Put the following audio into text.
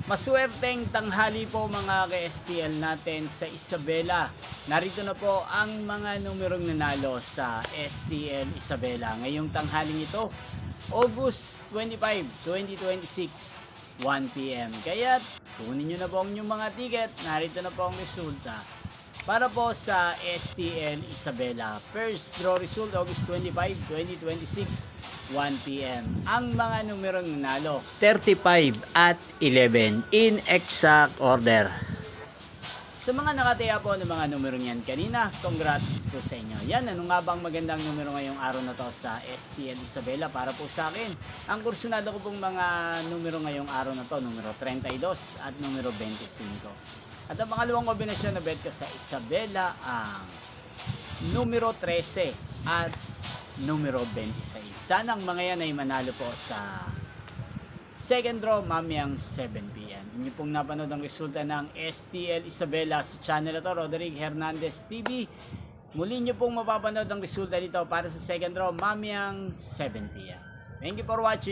Maswerteng tanghali po mga ka-STL natin sa Isabela. Narito na po ang mga numerong nanalo sa STL Isabela ngayong tanghaling ito, August 25, 2026, 1 PM. Kaya kunin nyo na po ang inyong mga ticket. Narito na po ang resulta para po sa STL Isabela. First draw result, August 25, 2026, 1 PM. Ang mga numerong nanalo, 35 at 11 in exact order. Sa mga nakataya po ng mga numerong yan kanina, congrats po sa inyo. Yan, ano nga bang magandang numero ngayong araw na to sa STL Isabela para po sa akin? Ang kursunado ko pong mga numero ngayong araw na to, numero 32 at numero 25. At ang pangalawang kombinasyon na bet ko sa Isabela ang numero 13 at numero 26. Sana ang mga yan ay manalo po sa second draw mamayang 7 PM. Inyo pong napanood ang resulta ng STL Isabela sa channel na to, Roderick Hernandez TV. Muli nyo pong mapapanood ang resulta dito para sa second draw mamayang 7 PM. Thank you for watching.